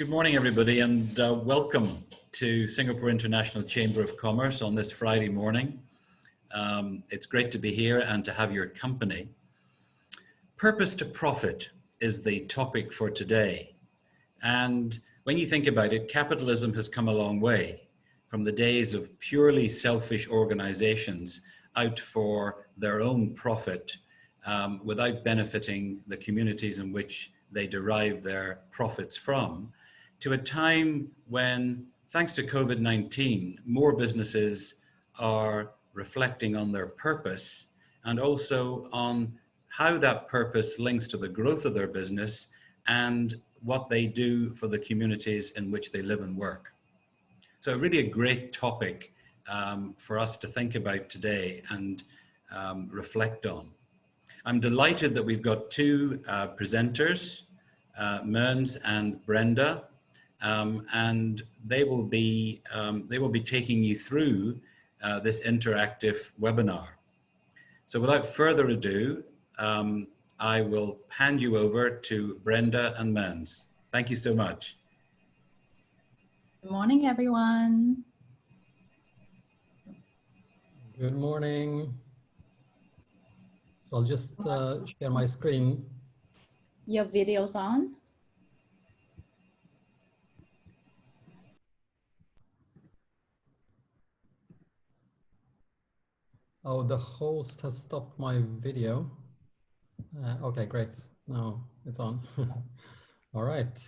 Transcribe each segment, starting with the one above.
Good morning, everybody, and welcome to Singapore International Chamber of Commerce on this Friday morning. It's great to be here and to have your company. Purpose to profit is the topic for today. And when you think about it, capitalism has come a long way from the days of purely selfish organizations out for their own profit without benefiting the communities in which they derive their profits from, to a time when, thanks to COVID-19, more businesses are reflecting on their purpose and also on how that purpose links to the growth of their business and what they do for the communities in which they live and work. So really a great topic for us to think about today and reflect on. I'm delighted that we've got two presenters, Måns and Brenda, and they will be taking you through this interactive webinar. So without further ado, I will hand you over to Brenda and Måns. Thank you so much. Good morning, everyone. Good morning. So I'll just share my screen. Your video's on? Oh, the host has stopped my video. Okay, great. Now it's on. All right.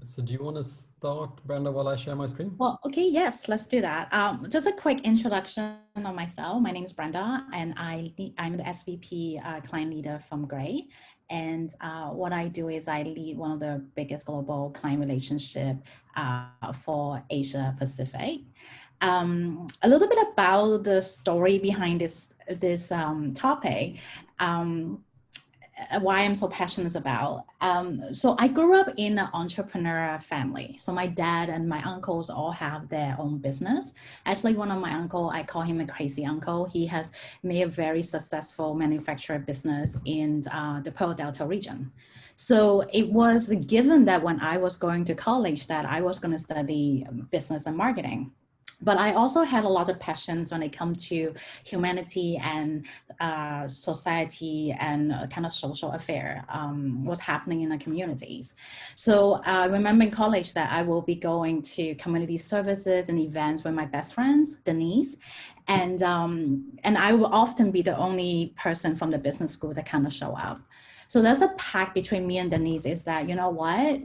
So do you want to start, Brenda, while I share my screen? Well, okay, yes, let's do that. Just a quick introduction of myself. My name is Brenda, and I'm the SVP client leader from Gray. And what I do is I lead one of the biggest global client relationship for Asia Pacific. A little bit about the story behind this topic. Why I'm so passionate about. So I grew up in an entrepreneur family. So my dad and my uncles all have their own business. Actually, one of my uncle, I call him a crazy uncle. He has made a very successful manufacturer business in the Pearl Delta region. So it was given that when I was going to college that I was going to study business and marketing. But I also had a lot of passions when it comes to humanity and society and kind of social affair, what's happening in the communities. So I remember in college that I will be going to community services and events with my best friends, Denise, and I will often be the only person from the business school that kind of show up. So there's a pact between me and Denise is that, you know what,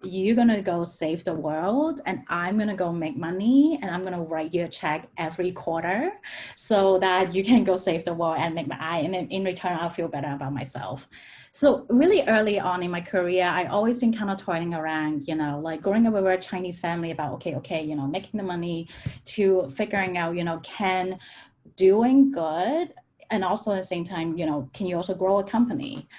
you're gonna go save the world and I'm gonna go make money and I'm gonna write you a check every quarter so that you can go save the world and make and in return I'll feel better about myself. So really early on in my career, I always been kind of toiling around, like growing up with a Chinese family about, okay, making the money to figuring out, can doing good and also at the same time, can you also grow a company?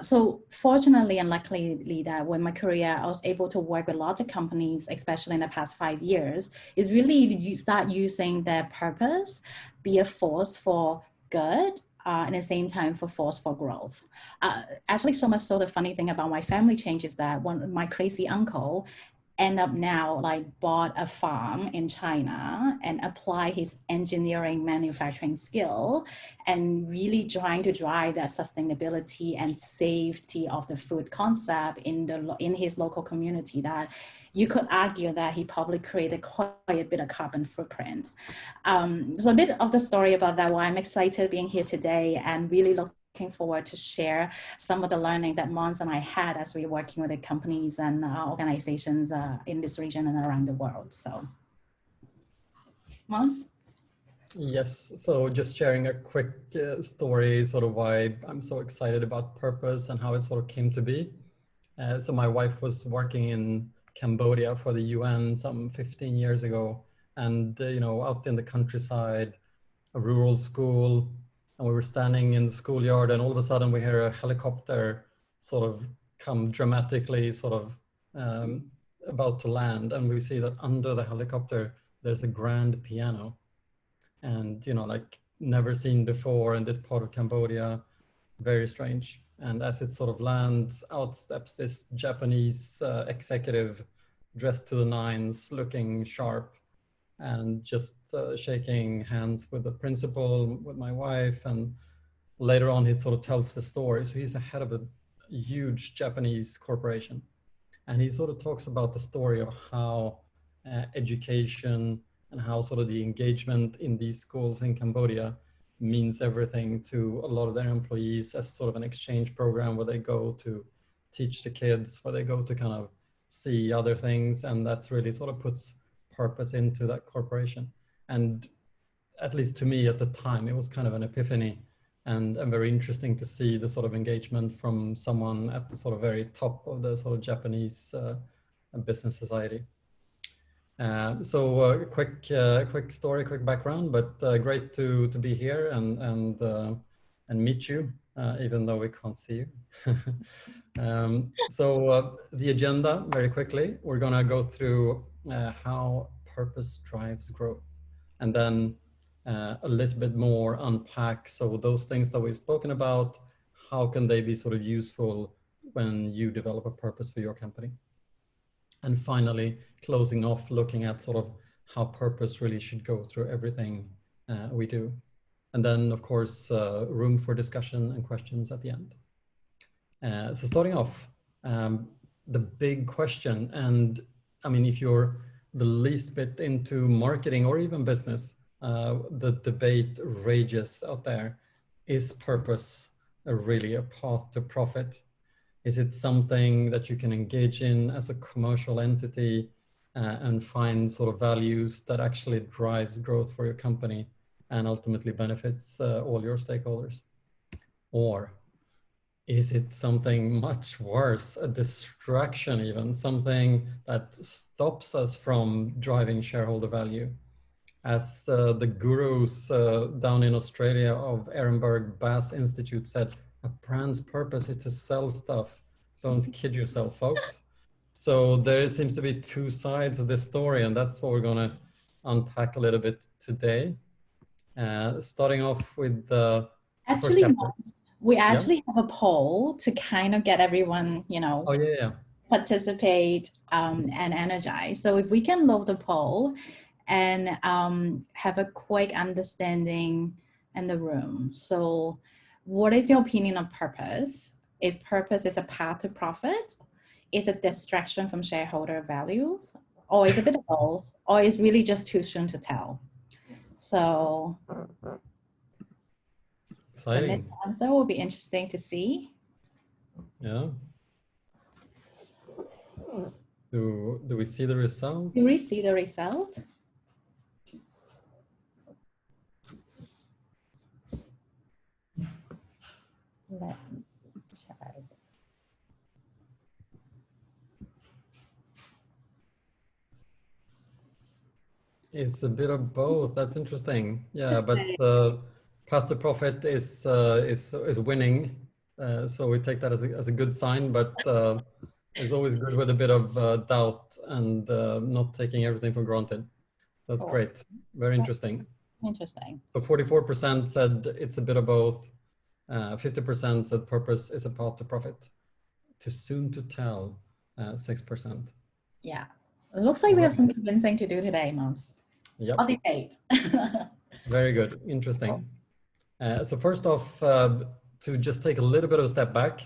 So fortunately and luckily that when my career, I was able to work with lots of companies, especially in the past 5 years, is really you start using their purpose, be a force for good, and at the same time for force for growth. Actually, so much so the funny thing about my family change is that my crazy uncle end up now like bought a farm in China and apply his engineering manufacturing skill and really trying to drive that sustainability and safety of the food concept in his local community that you could argue that he probably created quite a bit of carbon footprint. So a bit of the story about that, why I'm excited being here today and really looking forward to share some of the learning that Måns and I had as we were working with the companies and organizations in this region and around the world. So, Måns? Yes, so just sharing a quick story, sort of why I'm so excited about purpose and how it sort of came to be. So my wife was working in Cambodia for the UN some 15 years ago, and out in the countryside, a rural school, and we were standing in the schoolyard and all of a sudden we hear a helicopter sort of come dramatically sort of about to land, and we see that under the helicopter there's a grand piano, and like never seen before in this part of Cambodia. very strange. And as it sort of lands, out steps this Japanese executive dressed to the nines, looking sharp, and just shaking hands with the principal, with my wife. And later on, he sort of tells the story. So he's the head of a huge Japanese corporation. And he sort of talks about the story of how education and how sort of the engagement in these schools in Cambodia means everything to a lot of their employees as sort of an exchange program where they go to teach the kids, where they go to kind of see other things. And that really sort of puts purpose into that corporation. And at least to me at the time, it was kind of an epiphany, and very interesting to see the sort of engagement from someone at the sort of very top of the sort of Japanese business society. So quick story, quick background, but great to be here and meet you, even though we can't see you. So the agenda, very quickly, we're gonna go through how purpose drives growth, and then a little bit more unpack. So those things that we've spoken about, how can they be sort of useful when you develop a purpose for your company? And finally, closing off, looking at sort of how purpose really should go through everything we do. And then, of course, room for discussion and questions at the end. So starting off, the big question, and I mean, if you're the least bit into marketing or even business, the debate rages out there. Is purpose really a path to profit? Is it something that you can engage in as a commercial entity and find sort of values that actually drives growth for your company and ultimately benefits all your stakeholders? Or is it something much worse, a distraction even, something that stops us from driving shareholder value? As the gurus down in Australia of Ehrenberg Bass Institute said, a brand's purpose is to sell stuff. Don't kid yourself, folks. So there seems to be two sides of this story, and that's what we're going to unpack a little bit today. Starting off with the first chapter. We actually have a poll to kind of get everyone, you know, participate and energize. So if we can load the poll and have a quick understanding in the room. So what is your opinion on purpose? Is purpose a path to profit? Is it distraction from shareholder values? Or is it a bit of both? Or is really just too soon to tell? So exciting. The answer will be interesting to see. Yeah. Do we see the result? Do we see the result? Let me check. It's a bit of both. That's interesting. Yeah, but path to profit is winning. So we take that as a good sign, but it's always good with a bit of doubt and not taking everything for granted. That's great. Very interesting. Interesting. So 44% said it's a bit of both. 50% said purpose is a path to profit. Too soon to tell, 6%. Yeah, it looks like we have some convincing to do today, Måns. Yep. I'll debate. Very good. Interesting. So first off, to just take a little bit of a step back.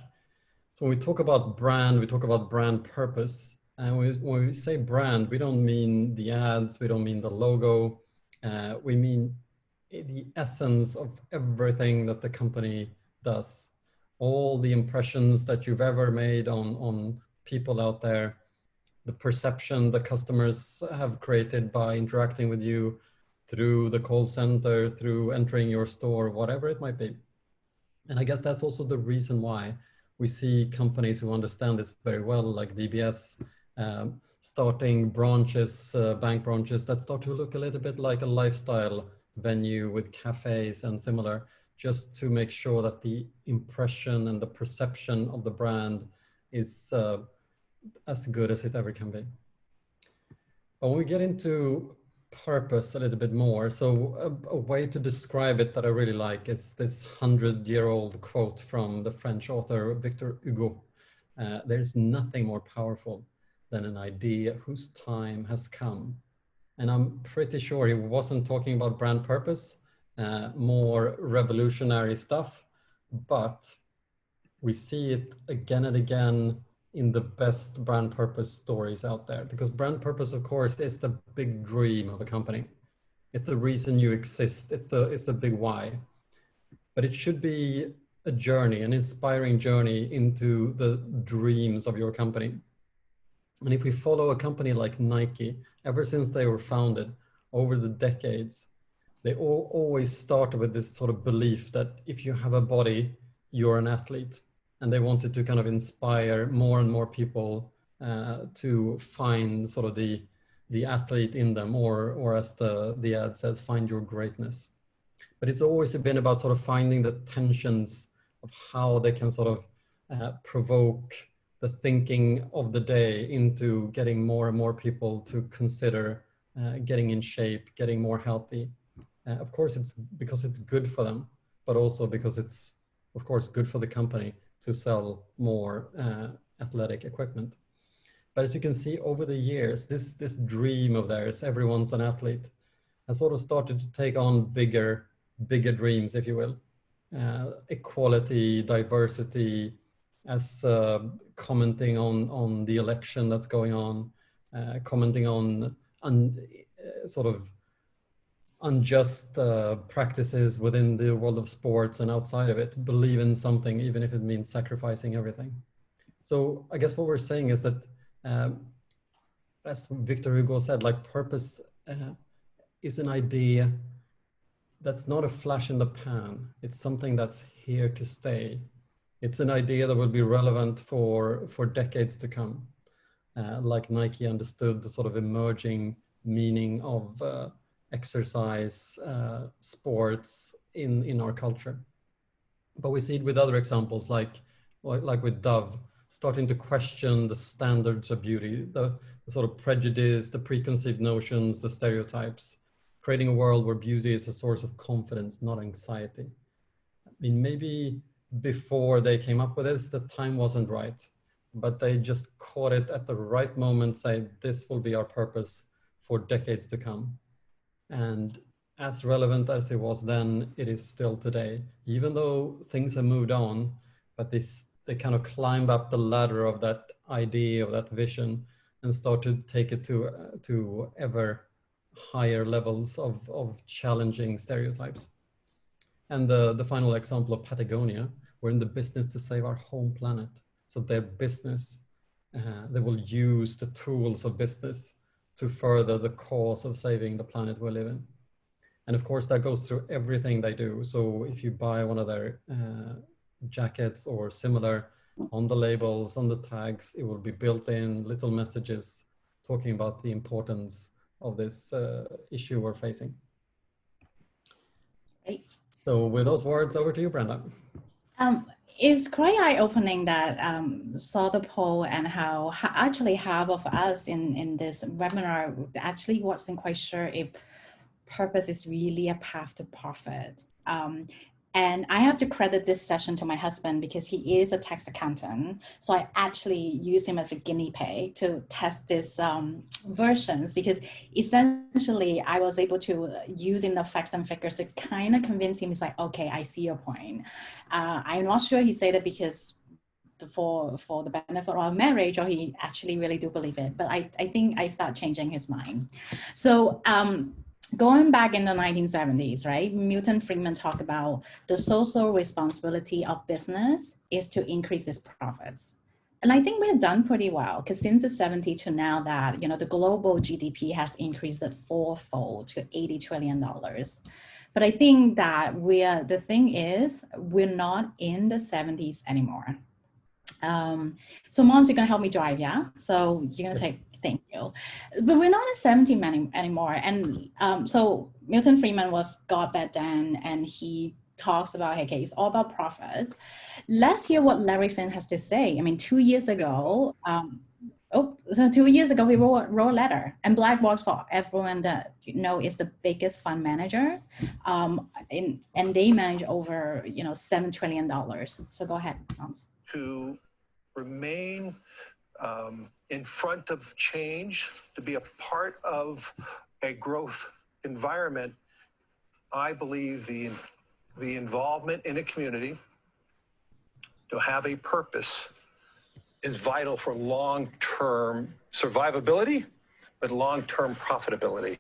So when we talk about brand, we talk about brand purpose. And when we say brand, we don't mean the ads, we don't mean the logo. We mean the essence of everything that the company does. All the impressions that you've ever made on people out there, the perception the customers have created by interacting with you through the call center, through entering your store, whatever it might be. And I guess that's also the reason why we see companies who understand this very well, like DBS, starting branches, bank branches that start to look a little bit like a lifestyle venue with cafes and similar, just to make sure that the impression and the perception of the brand is as good as it ever can be. But when we get into purpose a little bit more. So a way to describe it that I really like is this 100-year-old quote from the French author Victor Hugo. There's nothing more powerful than an idea whose time has come. And I'm pretty sure he wasn't talking about brand purpose, more revolutionary stuff, but we see it again and again in the best brand purpose stories out there, because brand purpose, of course, is the big dream of a company. It's the reason you exist. It's the big why. But it should be a journey, an inspiring journey into the dreams of your company. And if we follow a company like Nike, ever since they were founded over the decades, they always start with this sort of belief that if you have a body, you're an athlete. And they wanted to kind of inspire more and more people to find sort of the athlete in them, or as the ad says, find your greatness. But it's always been about sort of finding the tensions of how they can sort of provoke the thinking of the day into getting more and more people to consider getting in shape, getting more healthy. Of course, it's because it's good for them, but also because it's, of course, good for the company to sell more athletic equipment. But as you can see over the years, this dream of theirs, everyone's an athlete, has sort of started to take on bigger dreams, if you will. Equality, diversity, as commenting on the election that's going on, commenting on sort of unjust practices within the world of sports and outside of it. Believe in something, even if it means sacrificing everything. So I guess what we're saying is that, as Victor Hugo said, like purpose is an idea that's not a flash in the pan. It's something that's here to stay. It's an idea that will be relevant for decades to come. Like Nike understood the sort of emerging meaning of exercise, sports in our culture. But we see it with other examples, like with Dove, starting to question the standards of beauty, the sort of prejudice, the preconceived notions, the stereotypes, creating a world where beauty is a source of confidence, not anxiety. I mean, maybe before they came up with this, the time wasn't right, but they just caught it at the right moment, saying this will be our purpose for decades to come. And as relevant as it was then, it is still today, even though things have moved on, but they kind of climb up the ladder of that idea, of that vision, and start to take it to ever higher levels of challenging stereotypes. And the final example of Patagonia, we're in the business to save our home planet. So their business, they will use the tools of business to further the cause of saving the planet we live in. And of course, that goes through everything they do. So if you buy one of their jackets or similar, on the labels, on the tags, it will be built in little messages talking about the importance of this issue we're facing. Great. So with those words, over to you, Brenda. It's quite eye-opening that saw the poll and how actually half of us in this webinar actually wasn't quite sure if purpose is really a path to profit. And I have to credit this session to my husband because he is a tax accountant. So I actually used him as a guinea pig to test these versions, because essentially I was able to, using the facts and figures, to kind of convince him. He's like, okay, I see your point. I'm not sure he said it because for the benefit of our marriage, or he actually really do believe it. But I think I start changing his mind. So, going back in the 1970s, right, Milton Friedman talked about the social responsibility of business is to increase its profits. And I think we've done pretty well, because since the 70s to now that, you know, the global GDP has increased at fourfold to $80 trillion. But I think that the thing is, we're not in the 70s anymore. So Måns, you're gonna help me drive, yeah? So you're gonna take, thank you. But we're not at 70 anymore. And so Milton Friedman was God back then, and he talks about, okay, it's all about profits. Let's hear what Larry Finn has to say. I mean, 2 years ago, Oh, so 2 years ago, we wrote a letter, and BlackRock, for everyone that you know, is the biggest fund managers, and they manage over, you know, $7 trillion. So go ahead, Måns. To remain in front of change, to be a part of a growth environment, I believe the involvement in a community, to have a purpose, is vital for long-term survivability, but long-term profitability.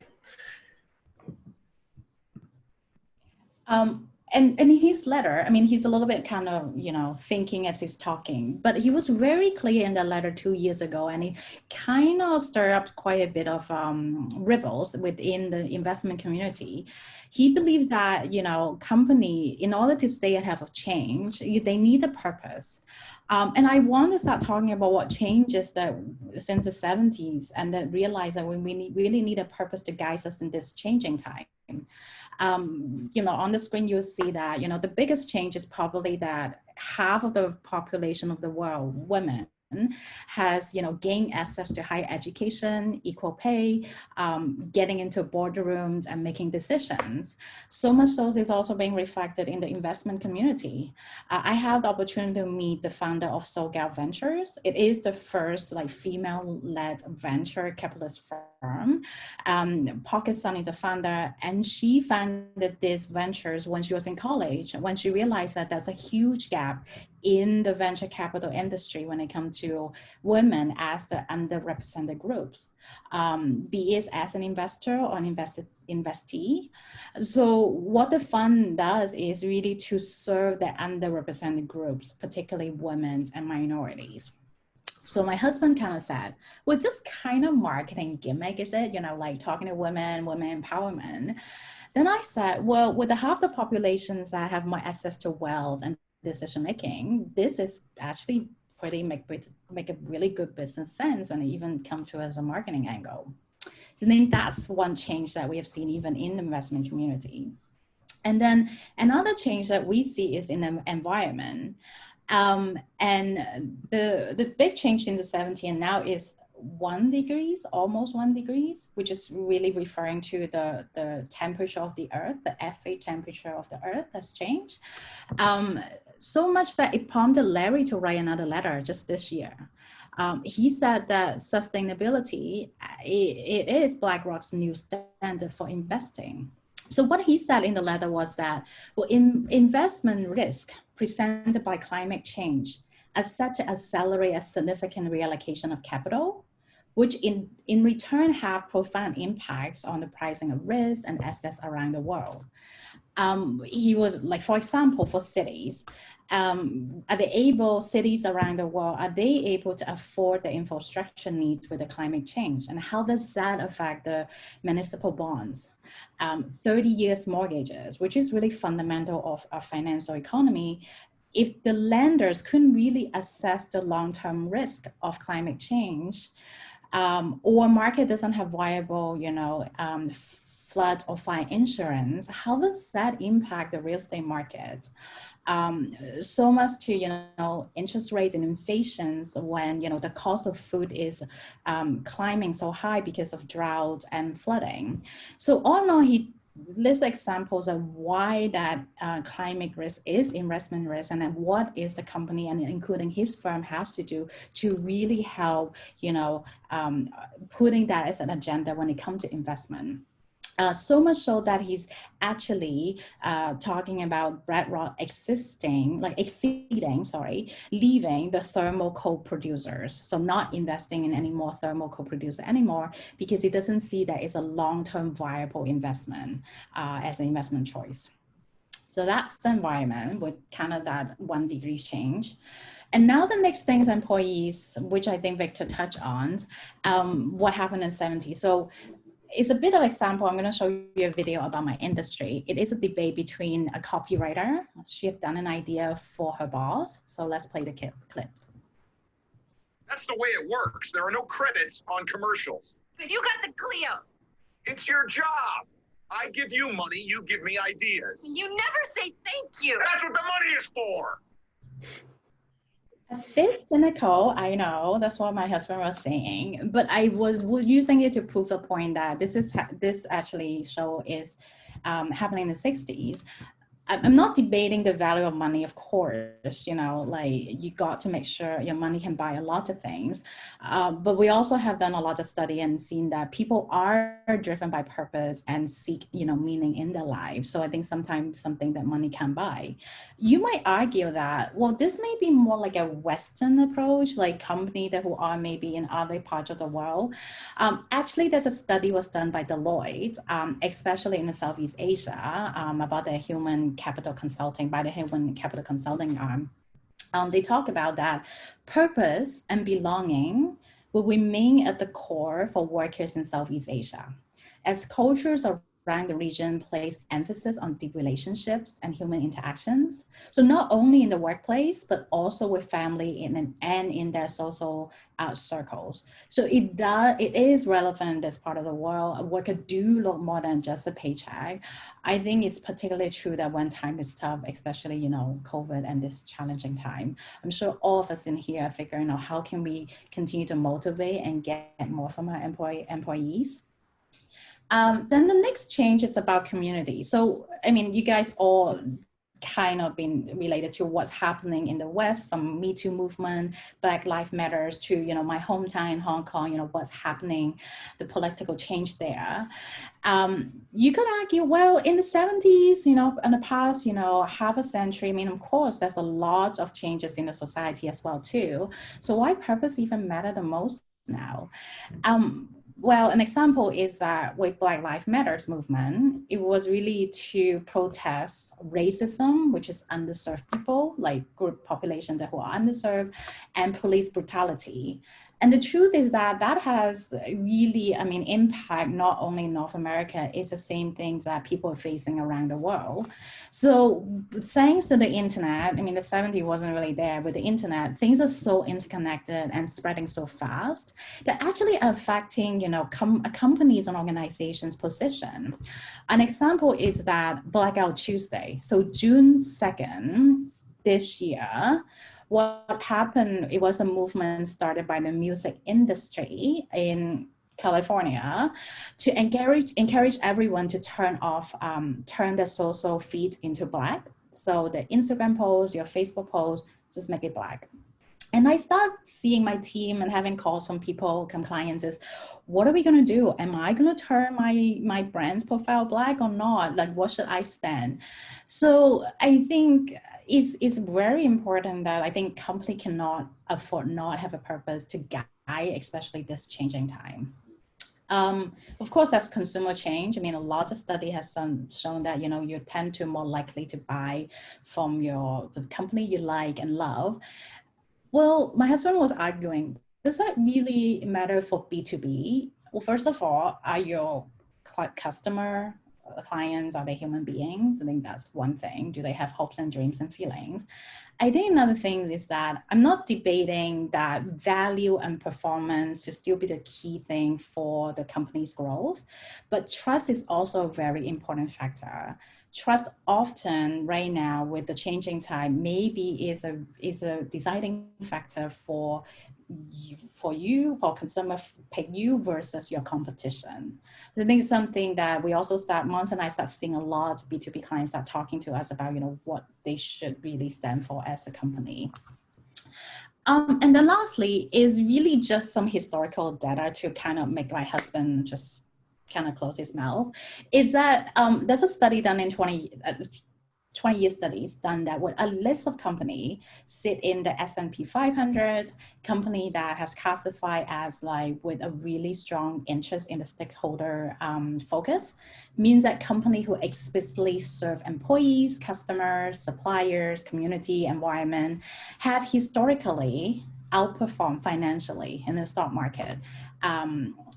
And in his letter, I mean, he's a little bit kind of, you know, thinking as he's talking, but he was very clear in the letter 2 years ago, and he kind of stirred up quite a bit of ripples within the investment community. He believed that, you know, company, in order to stay ahead of change, they need a purpose. And I want to start talking about what changes that since the 70s, and then realize that we really need a purpose to guide us in this changing time. You know, on the screen, you'll see that, you know, the biggest change is probably that half of the population of the world, women, has, you know, gained access to higher education, equal pay, getting into boardrooms and making decisions. So much so is also being reflected in the investment community. I had the opportunity to meet the founder of SoGal Ventures. It is the first like female-led venture capitalist firm. Pocket Sun is the founder, and she founded these ventures when she was in college, when she realized that there's a huge gap in the venture capital industry when it comes to women as the underrepresented groups, be it as an investor or an investee. So what the fund does is really to serve the underrepresented groups, particularly women and minorities. So my husband kind of said, well, just kind of marketing gimmick, is it? You know, like talking to women empowerment. Then I said, well, with the half the populations that have more access to wealth and decision making, this is actually pretty make a really good business sense when it even comes to as a marketing angle. I think that's one change that we have seen even in the investment community. And then another change that we see is in the environment. And the big change in the 70s and now is 1 degree, almost 1 degree, which is really referring to the temperature of the earth, the FA temperature of the earth has changed. So much that it prompted Larry to write another letter just this year. He said that sustainability, it is BlackRock's new standard for investing. So what he said in the letter was that, well, investment risk presented by climate change is set to accelerate a significant reallocation of capital, which in return have profound impacts on the pricing of risk and assets around the world. He was like, for example, for cities, cities around the world, are they able to afford the infrastructure needs with the climate change? And how does that affect the municipal bonds? 30 years mortgages, which is really fundamental of our financial economy. If the lenders couldn't really assess the long-term risk of climate change, or market doesn't have viable, you know, flood or fire insurance, how does that impact the real estate market? So much to, you know, interest rates and inflations when, you know, the cost of food is climbing so high because of drought and flooding. So all in all, he lists examples of why that climate risk is investment risk, and then what is the company and including his firm has to do to really help, you know, putting that as an agenda when it comes to investment. So much so that he's actually talking about BlackRock exceeding leaving the thermal coal producers. So not investing in any more thermal coal producer anymore, because he doesn't see that as a long-term viable investment as an investment choice. So that's the environment with kind of that 1 degree change. And now the next thing is employees, which I think Victor touched on, what happened in the 70s. So it's a bit of example. I'm going to show you a video about my industry. It is a debate between a copywriter. She has done an idea for her boss. So let's play the clip. That's the way it works. There are no credits on commercials. But you got the Clio. It's your job. I give you money, you give me ideas. You never say thank you. That's what the money is for. bit cynical, I know. That's what my husband was saying. But I was using it to prove the point that this actually show is happening in the 60s. I'm not debating the value of money, of course, like you got to make sure your money can buy a lot of things. But we also have done a lot of study and seen that people are driven by purpose and seek, meaning in their lives. So I think sometimes something that money can buy. You might argue that, well, this may be more like a Western approach, like companies that who are maybe in other parts of the world. Actually, there's a study was done by Deloitte, especially in the Southeast Asia, about the human capital consulting, by the human capital consulting arm. They talk about that purpose and belonging will remain at the core for workers in Southeast Asia. As cultures around the region place emphasis on deep relationships and human interactions. So not only in the workplace, but also with family and in their social circles. So it is relevant in this part of the world. A worker do look more than just a paycheck. I think it's particularly true that when time is tough, especially, COVID and this challenging time, I'm sure all of us in here are figuring out how can we continue to motivate and get more from our employees. Then the next change is about community. So, you guys all kind of been related to what's happening in the West, from Me Too movement, Black Lives Matters, to, my hometown in Hong Kong, what's happening, the political change there. You could argue, well, in the 70s, in the past, half a century, of course, there's a lot of changes in the society as well, too. So why purpose even matter the most now? Well, an example is that with Black Lives Matters movement, it was really to protest racism, which is underserved people, like group population that who are underserved, and police brutality. And the truth is that has really, impact not only in North America, it's the same things that people are facing around the world. So thanks to the internet, the 70s wasn't really there, but the internet, things are so interconnected and spreading so fast that actually affecting, companies and organizations' position. An example is that Blackout Tuesday. So June 2nd this year, what happened, it was a movement started by the music industry in California to encourage everyone to turn their social feeds into black. So the Instagram post, your Facebook post, just make it black. And I start seeing my team and having calls from people, clients is, what are we going to do? Am I going to turn my brand's profile black or not? Like, what should I stand? So I think it's very important that I think company cannot afford not have a purpose to guide, especially this changing time. Of course, that's consumer change. A lot of study has shown that, you tend to more likely to buy from the company you like and love. Well, my husband was arguing, does that really matter for B2B? Well, first of all, are your customer clients, are they human beings? I think that's one thing. Do they have hopes and dreams and feelings? I think another thing is that I'm not debating that value and performance should still be the key thing for the company's growth, but trust is also a very important factor. Trust often right now with the changing time maybe is a deciding factor for consumer pick you versus your competition. I think it's something that we also Måns and I start seeing a lot of B2B clients start talking to us about, what they should really stand for as a company. And then lastly is really just some historical data to kind of make my husband just kind of close his mouth, is that there's a study done in 20-year studies done that with a list of companies sit in the S&P 500, company that has classified as like with a really strong interest in the stakeholder focus, means that company who explicitly serve employees, customers, suppliers, community, environment, have historically outperformed financially in the stock market,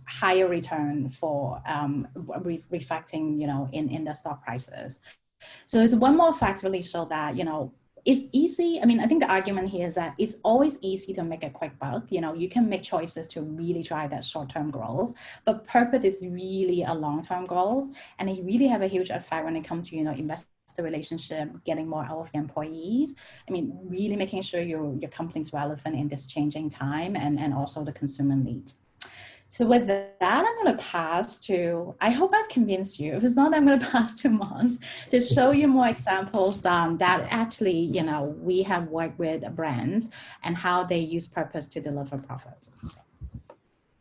higher return for reflecting, in the stock prices. So it's one more fact really show that, it's easy. I think the argument here is that it's always easy to make a quick buck. You can make choices to really drive that short-term growth, but purpose is really a long-term growth. And it really have a huge effect when it comes to, investing the relationship, getting more out of your employees. I mean, really making sure your company's relevant in this changing time and also the consumer needs. So with that, I'm going to pass to, I hope I've convinced you. If it's not, I'm going to pass to Måns to show you more examples that actually, you know, we have worked with brands and how they use purpose to deliver profits. So,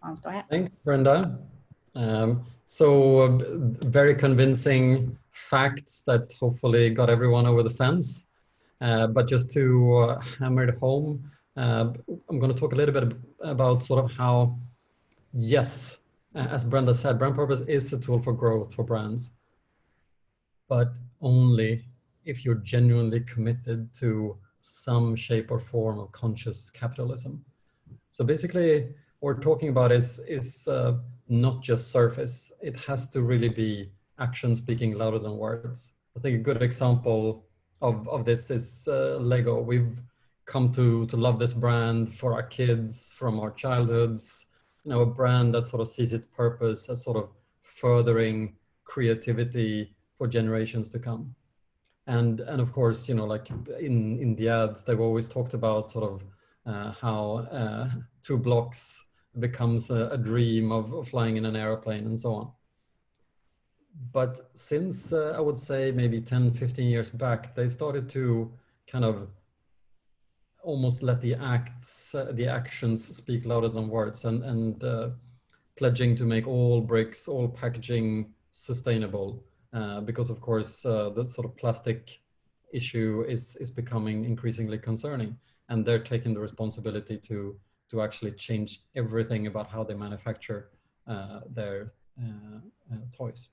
Måns, go ahead. Thanks, Brenda. Very convincing facts that hopefully got everyone over the fence. But just to hammer it home, I'm going to talk a little bit about sort of how, yes, as Brenda said, brand purpose is a tool for growth for brands, but only if you're genuinely committed to some shape or form of conscious capitalism. So basically, what we're talking about is not just surface. It has to really be action speaking louder than words. I think a good example of this is Lego. We've come to love this brand for our kids from our childhoods. You know, a brand that sort of sees its purpose as sort of furthering creativity for generations to come. And of course, you know, like in the ads, they've always talked about sort of how 2 blocks becomes a dream of flying in an airplane and so on. But since I would say maybe 10, 15 years back, they've started to kind of almost let the actions speak louder than words, and pledging to make all bricks, all packaging sustainable, because of course the sort of plastic issue is becoming increasingly concerning, and they're taking the responsibility to actually change everything about how they manufacture their toys.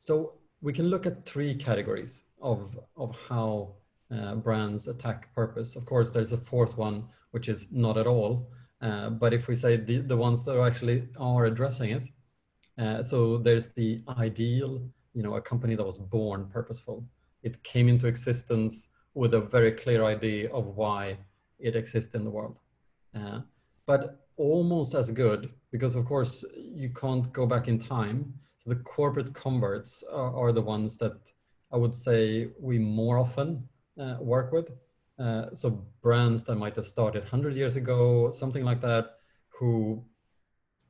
So we can look at 3 categories of how brands attack purpose. Of course, there's a 4th one, which is not at all. But if we say the ones that actually are addressing it, so there's the ideal, you know, a company that was born purposeful. It came into existence with a very clear idea of why it exists in the world. But almost as good, because of course you can't go back in time. So the corporate converts are the ones that I would say we more often work with. So brands that might have started 100 years ago, something like that, who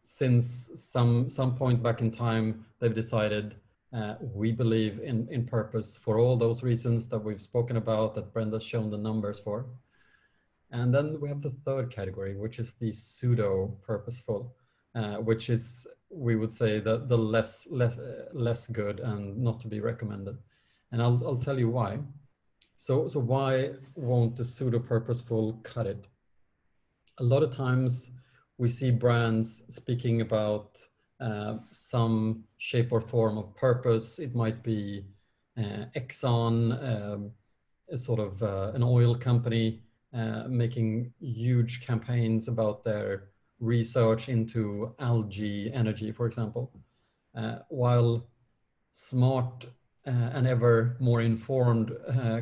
since some point back in time, they've decided we believe in purpose for all those reasons that we've spoken about, that Brenda's shown the numbers for. And then we have the 3rd category, which is the pseudo purposeful, which is, we would say, the less good and not to be recommended. And I'll tell you why. So why won't the pseudo purposeful cut it? A lot of times we see brands speaking about some shape or form of purpose. It might be Exxon, a sort of an oil company, making huge campaigns about their research into algae energy, for example, while smart and ever more informed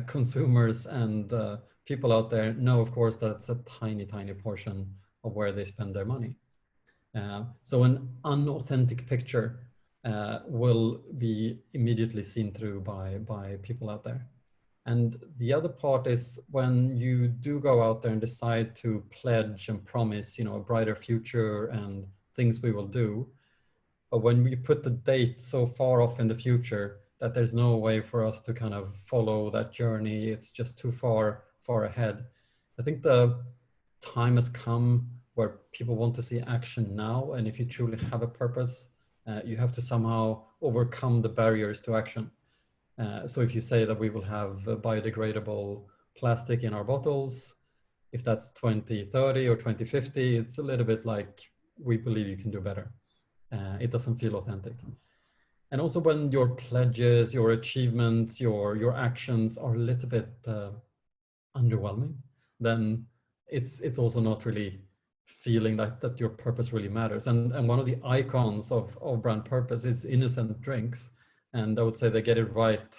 consumers and people out there know, of course, that's a tiny, tiny portion of where they spend their money. So an unauthentic picture will be immediately seen through by people out there. And the other part is when you do go out there and decide to pledge and promise, you know, a brighter future and things we will do. But when we put the date so far off in the future that there's no way for us to kind of follow that journey, it's just too far ahead. I think the time has come where people want to see action now. And if you truly have a purpose, you have to somehow overcome the barriers to action. So if you say that we will have biodegradable plastic in our bottles, if that's 2030 or 2050, it's a little bit like, we believe you can do better. It doesn't feel authentic. And also when your pledges, your achievements, your actions are a little bit underwhelming, then it's also not really feeling that your purpose really matters. And one of the icons of brand purpose is innocent drinks. And I would say they get it right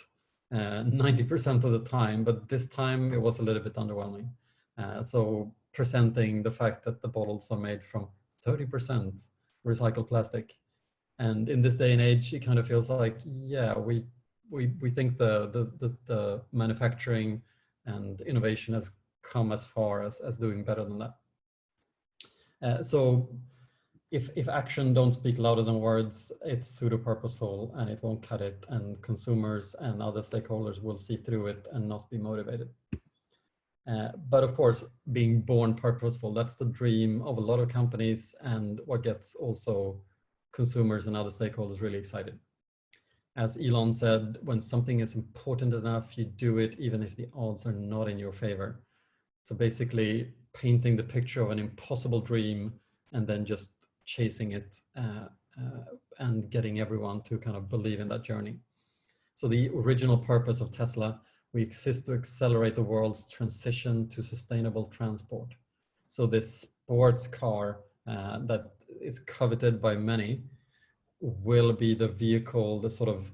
90% of the time, but this time it was a little bit underwhelming. So presenting the fact that the bottles are made from 30% recycled plastic. And in this day and age, it kind of feels like, yeah, we we think the manufacturing and innovation has come as far as doing better than that. So if action don't speak louder than words, it's pseudo-purposeful and it won't cut it, and consumers and other stakeholders will see through it and not be motivated. But of course, being born purposeful, that's the dream of a lot of companies and what gets also consumers and other stakeholders really excited. As Elon said, when something is important enough, you do it even if the odds are not in your favor. So basically painting the picture of an impossible dream and then just chasing it and getting everyone to kind of believe in that journey. So the original purpose of Tesla, we exist to accelerate the world's transition to sustainable transport. So this sports car that is coveted by many will be the vehicle, the sort of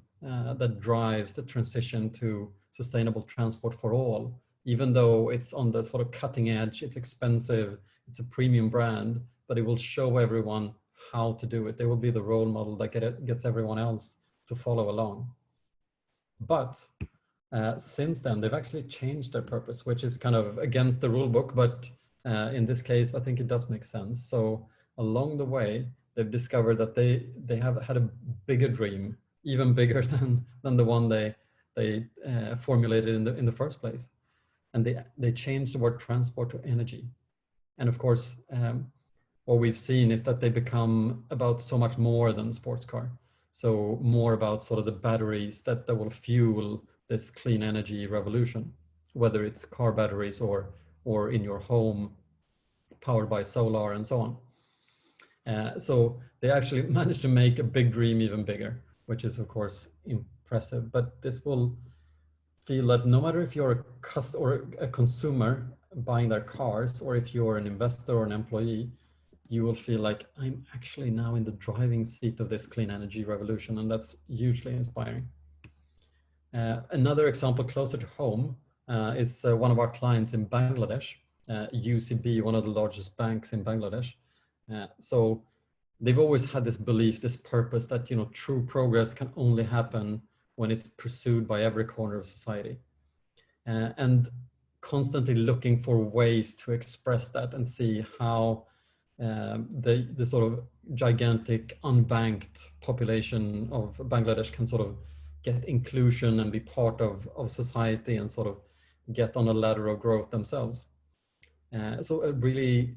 that drives the transition to sustainable transport for all. Even though it's on the sort of cutting edge, it's expensive, it's a premium brand, but it will show everyone how to do it. They will be the role model that gets everyone else to follow along. But since then, they've actually changed their purpose, which is kind of against the rule book, but in this case, I think it does make sense. So along the way, they've discovered that they have had a bigger dream, even bigger than the one they formulated in the first place. And they changed the word transport to energy. And of course, what we've seen is that they become about so much more than a sports car. So more about sort of the batteries that will fuel this clean energy revolution, whether it's car batteries or in your home powered by solar and so on. So they actually managed to make a big dream even bigger, which is of course impressive. But this will feel that no matter if you're a consumer buying their cars, or if you're an investor or an employee, you will feel like I'm actually now in the driving seat of this clean energy revolution, and that's hugely inspiring. Another example closer to home is one of our clients in Bangladesh, UCB, one of the largest banks in Bangladesh. So they've always had this belief, this purpose that, you know, true progress can only happen when it's pursued by every corner of society. And constantly looking for ways to express that and see how the sort of gigantic unbanked population of Bangladesh can sort of get inclusion and be part of society and sort of get on a ladder of growth themselves. So a really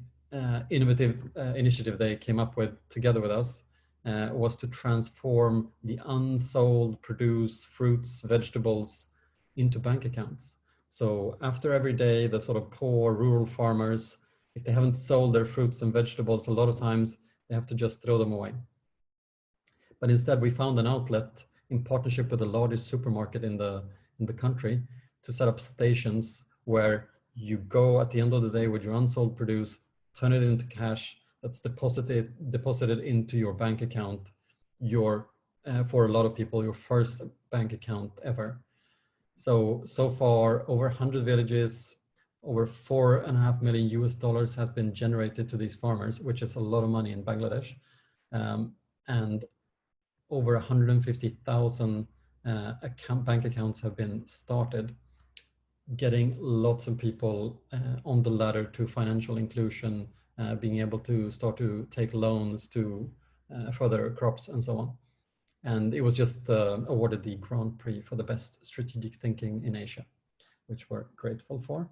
innovative initiative they came up with together with us was to transform the unsold produce, fruits, vegetables into bank accounts. So after every day, the sort of poor rural farmers, if they haven't sold their fruits and vegetables, a lot of times they have to just throw them away. But instead, we found an outlet in partnership with the largest supermarket in the country to set up stations where you go at the end of the day with your unsold produce, turn it into cash that's deposited into your bank account, for a lot of people, your first bank account ever. So far, over 100 villages, over $4.5 million US has been generated to these farmers, which is a lot of money in Bangladesh. And over 150,000 bank accounts have been started, getting lots of people on the ladder to financial inclusion, being able to start to take loans to further crops and so on. And it was just awarded the Grand Prix for the best strategic thinking in Asia, which we're grateful for.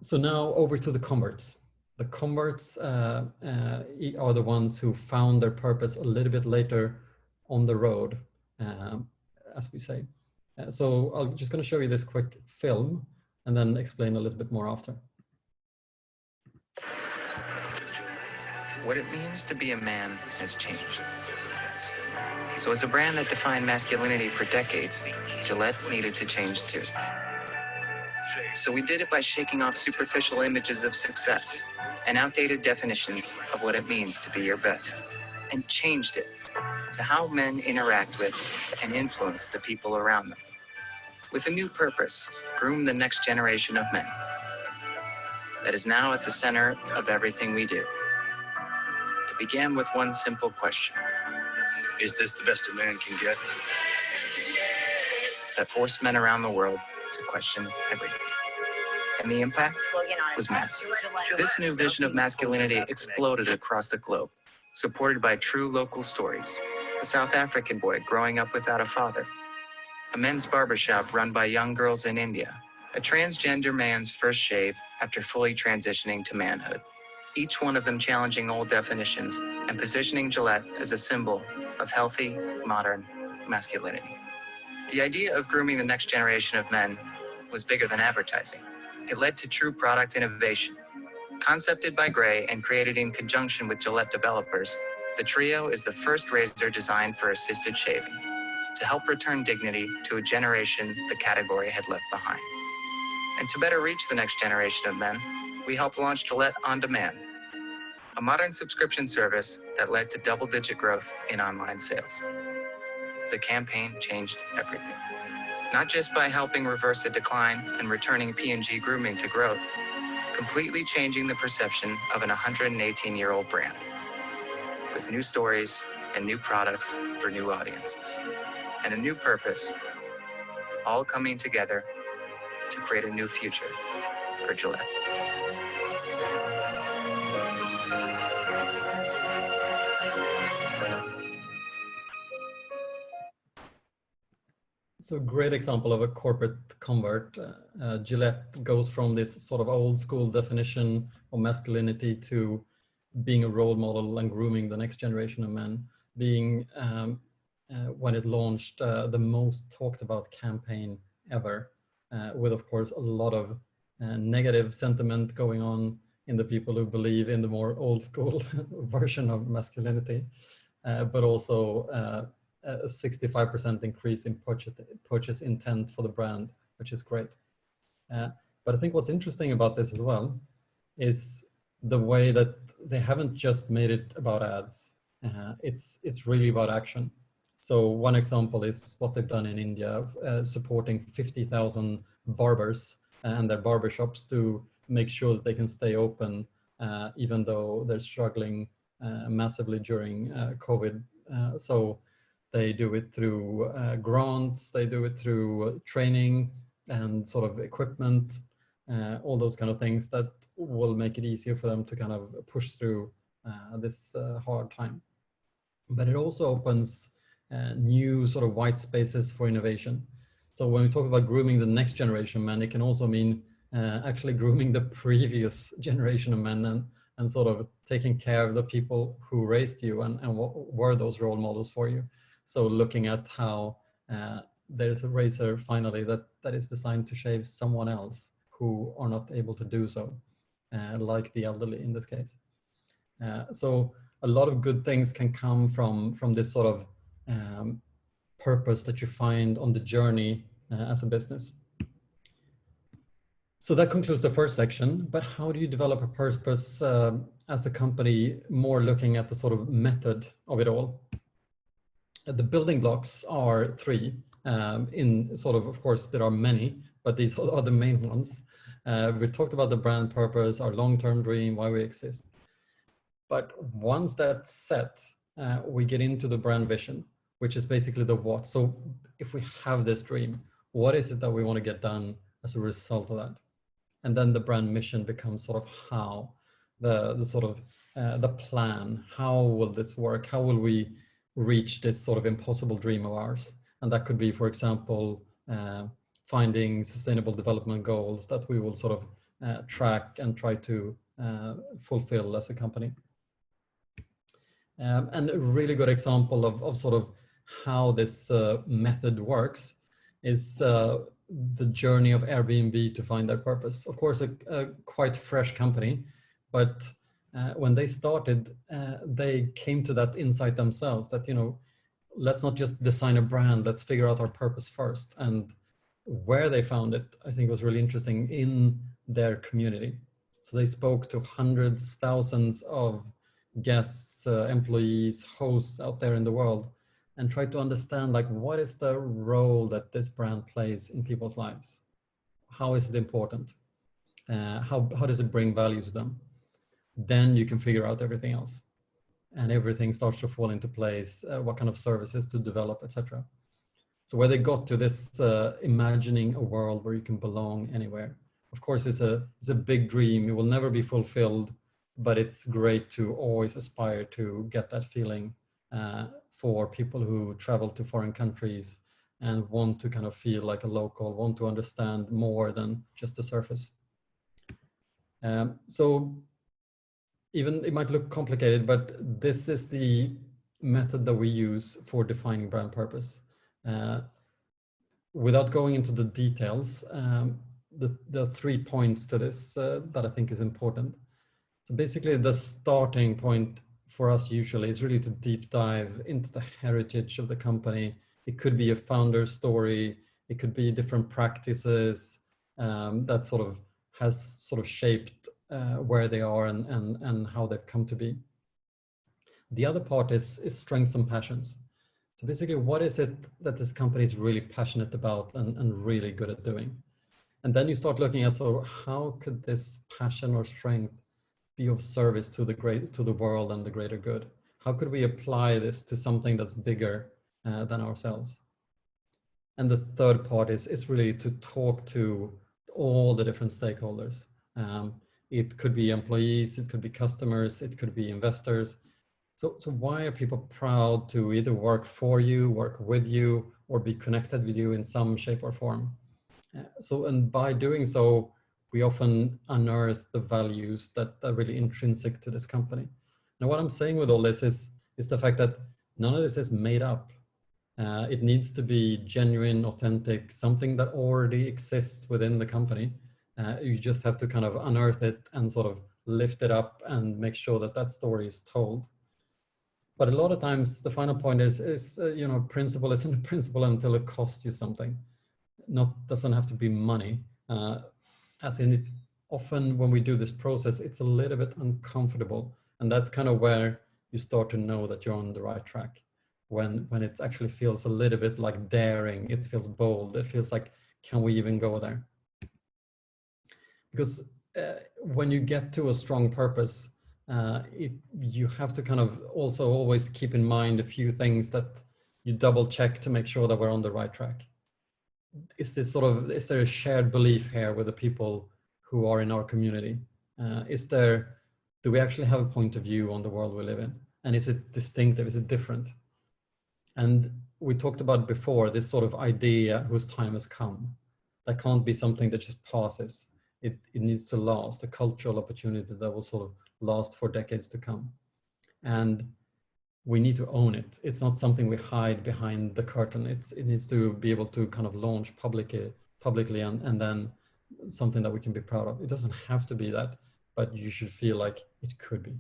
So now over to the converts. The converts are the ones who found their purpose a little bit later on the road, as we say. So I'm just going to show you this quick film and then explain a little bit more after. What it means to be a man has changed. So as a brand that defined masculinity for decades, Gillette needed to change too. So we did it by shaking off superficial images of success and outdated definitions of what it means to be your best, and changed it to how men interact with and influence the people around them. With a new purpose, groom the next generation of men. That is now at the center of everything we do. It began with one simple question. Is this the best a man can get? that forced men around the world to question everything. And the impact was massive. This new vision of masculinity exploded across the globe, supported by true local stories. A South African boy growing up without a father, a men's barbershop run by young girls in India, a transgender man's first shave after fully transitioning to manhood. Each one of them challenging old definitions and positioning Gillette as a symbol of healthy, modern masculinity. The idea of grooming the next generation of men was bigger than advertising. It led to true product innovation. Concepted by Gray and created in conjunction with Gillette developers, the Trio is the first razor designed for assisted shaving, to help return dignity to a generation the category had left behind. And to better reach the next generation of men, we helped launch Gillette On Demand, a modern subscription service that led to double-digit growth in online sales. The campaign changed everything, not just by helping reverse the decline and returning P&G grooming to growth, completely changing the perception of an 118-year-old brand, with new stories and new products for new audiences, and a new purpose, all coming together to create a new future for Gillette. It's a great example of a corporate convert. Gillette goes from this sort of old school definition of masculinity to being a role model and grooming the next generation of men, being, when it launched, the most talked about campaign ever, with of course a lot of negative sentiment going on in the people who believe in the more old school version of masculinity, but also a 65% increase in purchase intent for the brand, which is great. But I think what's interesting about this as well is the way that they haven't just made it about ads. It's really about action. So one example is what they've done in India, supporting 50,000 barbers and their barbershops to make sure that they can stay open, even though they're struggling massively during COVID. So they do it through grants, they do it through training and sort of equipment, all those kind of things that will make it easier for them to kind of push through this hard time. But it also opens new sort of white spaces for innovation. So when we talk about grooming the next generation of men, it can also mean actually grooming the previous generation of men and sort of taking care of the people who raised you and what were those role models for you. So looking at how there's a razor finally that is designed to shave someone else who are not able to do so, like the elderly in this case. So a lot of good things can come from this sort of purpose that you find on the journey as a business. So that concludes the first section, but how do you develop a purpose as a company, more looking at the sort of method of it all? The building blocks are three. In sort of course, there are many, but these are the main ones. We talked about the brand purpose, our long-term dream, why we exist. But once that's set, we get into the brand vision, which is basically the what. So if we have this dream, what is it that we want to get done as a result of that? And then the brand mission becomes sort of how, the sort of the plan. How will this work? How will we reach this sort of impossible dream of ours? And that could be, for example, finding sustainable development goals that we will sort of track and try to fulfill as a company. And a really good example of sort of how this method works is the journey of Airbnb to find their purpose. Of course, a quite fresh company, but when they started, they came to that insight themselves that, you know, let's not just design a brand, let's figure out our purpose first. And where they found it, I think was really interesting, in their community. So they spoke to hundreds, thousands of guests, employees, hosts out there in the world, and tried to understand, like, what is the role that this brand plays in people's lives? How is it important? How does it bring value to them? Then you can figure out everything else. And everything starts to fall into place, what kind of services to develop, etc. So where they got to this imagining a world where you can belong anywhere. Of course, it's a big dream. It will never be fulfilled, but it's great to always aspire to get that feeling for people who travel to foreign countries and want to kind of feel like a local, want to understand more than just the surface. So even it might look complicated, but this is the method that we use for defining brand purpose. Without going into the details, the 3 points to this that I think is important. So basically the starting point for us usually is really to deep dive into the heritage of the company. It could be a founder story, it could be different practices that sort of has sort of shaped where they are and how they've come to be. The other part is strengths and passions. So basically, what is it that this company is really passionate about and really good at doing? And then you start looking at, so how could this passion or strength be of service to the world and the greater good? How could we apply this to something that's bigger than ourselves? And the third part is really to talk to all the different stakeholders. It could be employees, it could be customers, it could be investors. So why are people proud to either work for you, work with you, or be connected with you in some shape or form? And by doing so, we often unearth the values that are really intrinsic to this company. Now, what I'm saying with all this is the fact that none of this is made up. It needs to be genuine, authentic, something that already exists within the company. You just have to kind of unearth it and sort of lift it up and make sure that that story is told. But a lot of times the final point is you know, principle isn't a principle until it costs you something. Doesn't have to be money. As in, often when we do this process, it's a little bit uncomfortable. And that's kind of where you start to know that you're on the right track. When it actually feels a little bit like daring, it feels bold, it feels like, can we even go there? Because when you get to a strong purpose, you have to kind of also always keep in mind a few things that you double check to make sure that we're on the right track. Is there a shared belief here with the people who are in our community? Do we actually have a point of view on the world we live in? And is it distinctive? Is it different? And we talked about before, this sort of idea whose time has come. That can't be something that just passes. It needs to last, a cultural opportunity that will sort of last for decades to come. And we need to own it. It's not something we hide behind the curtain. It needs to be able to kind of launch publicly and then something that we can be proud of. It doesn't have to be that, but you should feel like it could be.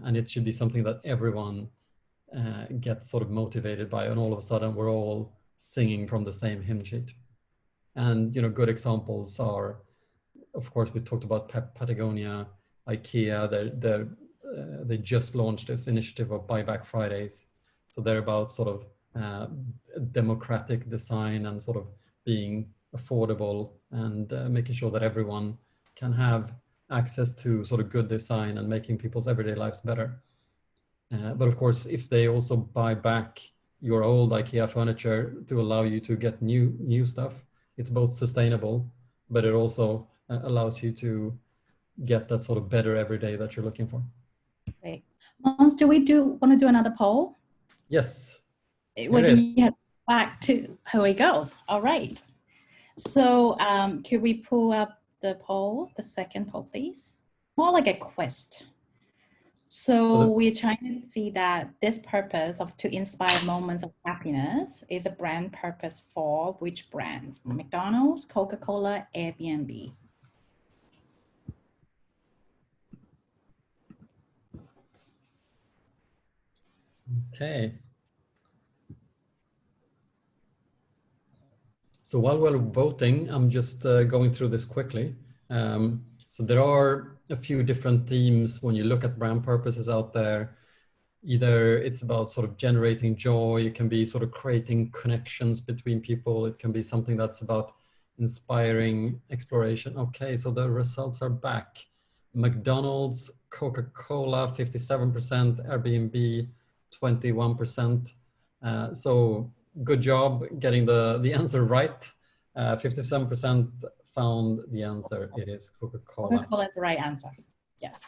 And it should be something that everyone gets sort of motivated by, and all of a sudden we're all singing from the same hymn sheet. And, you know, good examples are, of course, we talked about Patagonia, IKEA. They just launched this initiative of Buyback Fridays. So they're about sort of democratic design and sort of being affordable and making sure that everyone can have access to sort of good design and making people's everyday lives better. But of course, if they also buy back your old IKEA furniture to allow you to get new stuff, it's both sustainable, but it also allows you to get that sort of better everyday that you're looking for. Great. Måns, do we want to do another poll? Yes. Back to, here we go. All right. So could we pull up the poll, the second poll, please? More like a quest. So we're trying to see that this purpose to inspire moments of happiness is a brand purpose for which brand? McDonald's, Coca-Cola, Airbnb. Okay. So while we're voting, I'm just going through this quickly. So there are a few different themes when you look at brand purposes out there. Either it's about sort of generating joy, it can be sort of creating connections between people, it can be something that's about inspiring exploration. Okay, so the results are back. McDonald's, Coca-Cola, 57%, Airbnb, 21%. So good job getting the answer right. 57% found the answer. It is Coca-Cola. Coca-Cola is the right answer. Yes.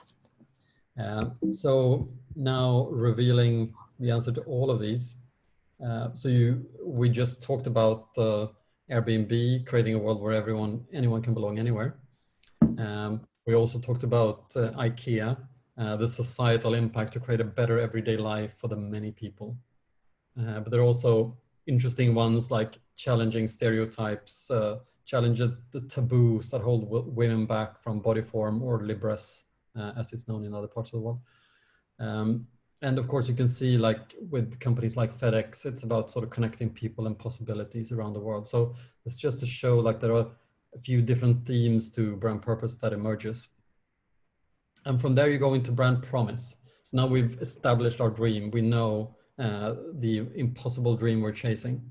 So now revealing the answer to all of these. We just talked about Airbnb creating a world where anyone can belong anywhere. We also talked about IKEA, the societal impact to create a better everyday life for the many people. But there are also interesting ones like challenging stereotypes, challenge the taboos that hold women back from body form or libresse, as it's known in other parts of the world. And of course, you can see, like with companies like FedEx, it's about sort of connecting people and possibilities around the world. So it's just to show like there are a few different themes to brand purpose that emerges. And from there you go into brand promise. So now we've established our dream. We know the impossible dream we're chasing.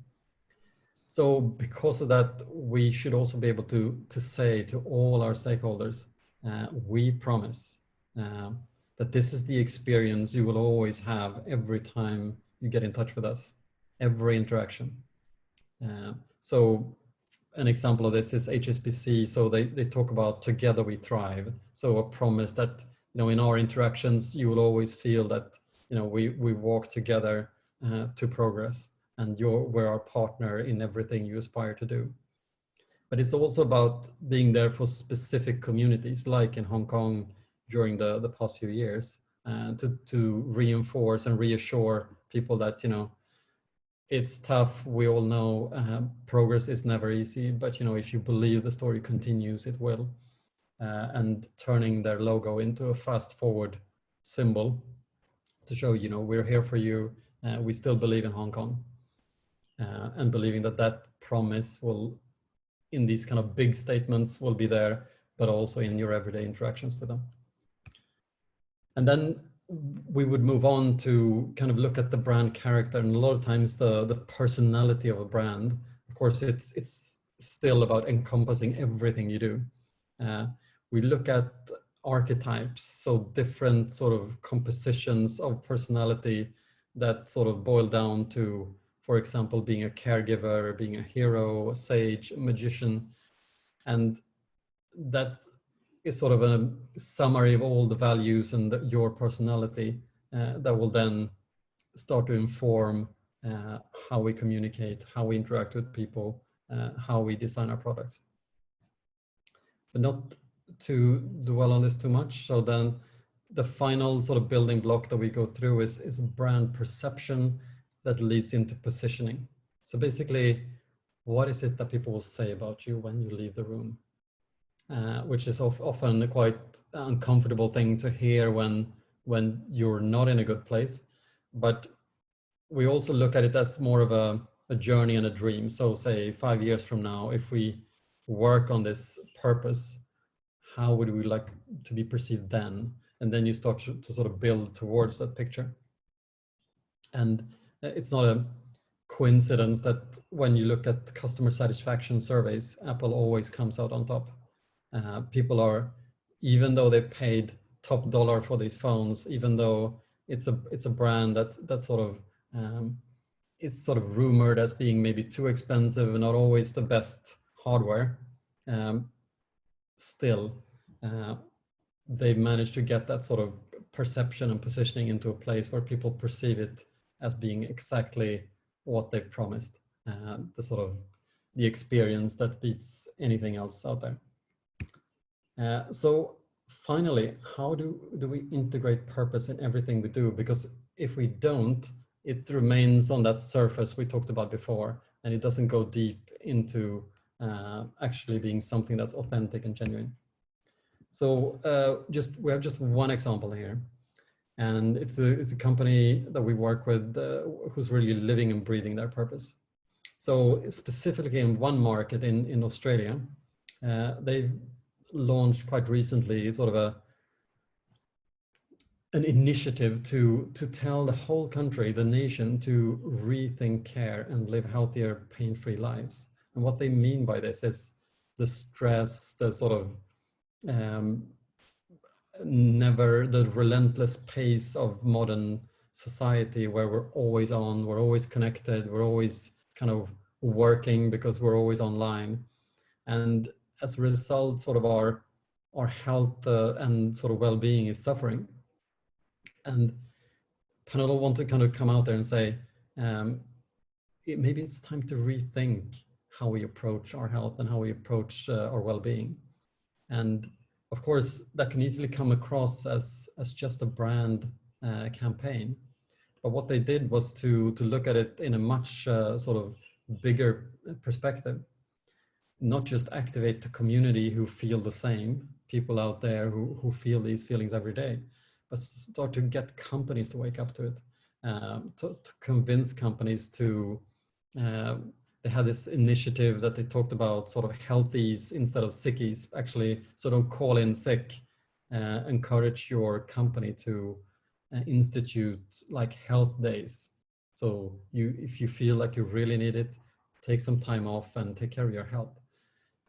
So because of that, we should also be able to say to all our stakeholders, we promise that this is the experience you will always have every time you get in touch with us, every interaction. So an example of this is HSBC. So they talk about together we thrive. So a promise that, you know, in our interactions, you will always feel that, you know, we walk together to progress, and we're our partner in everything you aspire to do. But it's also about being there for specific communities, like in Hong Kong during the past few years, to reinforce and reassure people that, you know, it's tough. We all know progress is never easy, but, you know, if you believe the story continues, it will. And turning their logo into a fast forward symbol to show, you know, we're here for you. We still believe in Hong Kong, and believing that promise will, in these kind of big statements, will be there, but also in your everyday interactions with them. And then we would move on to kind of look at the brand character, and a lot of times the personality of a brand. Of course, it's still about encompassing everything you do. We look at archetypes, so different sort of compositions of personality that sort of boil down to, for example, being a caregiver, being a hero, a sage, a magician. And that is sort of a summary of all the values and your personality that will then start to inform how we communicate, how we interact with people, how we design our products. But not to dwell on this too much. So then the final sort of building block that we go through is brand perception that leads into positioning. So basically, what is it that people will say about you when you leave the room? Which is often a quite uncomfortable thing to hear when you're not in a good place. But we also look at it as more of a journey and a dream. So say 5 years from now, if we work on this purpose, how would we like to be perceived then? And then you start to sort of build towards that picture. And it's not a coincidence that when you look at customer satisfaction surveys, Apple always comes out on top. People are, even though they paid top dollar for these phones, even though it's a brand that sort of is sort of rumored as being maybe too expensive and not always the best hardware, still they've managed to get that sort of perception and positioning into a place where people perceive it as being exactly what they've promised, the experience that beats anything else out there. So finally, how do we integrate purpose in everything we do? Because if we don't, it remains on that surface we talked about before, and it doesn't go deep into actually being something that's authentic and genuine. So we have just one example here, and it's a company that we work with who's really living and breathing their purpose. So specifically in one market in Australia, they've launched quite recently sort of an initiative to tell the whole country, the nation, to rethink care and live healthier, pain-free lives. And what they mean by this is the stress, the sort of the relentless pace of modern society, where we're always on, we're always connected, we're always kind of working because we're always online. And as a result, sort of our health and sort of well-being is suffering. And Panadol want to kind of come out there and say, maybe it's time to rethink how we approach our health and how we approach our well-being. And of course, that can easily come across as just a brand campaign. But what they did was to look at it in a much sort of bigger perspective. Not just activate the community who feel the same, people out there who feel these feelings every day, but start to get companies to wake up to it, to convince companies to, they had this initiative that they talked about, sort of healthies instead of sickies, actually, so don't call in sick, encourage your company to institute like health days. So if you feel like you really need it, take some time off and take care of your health.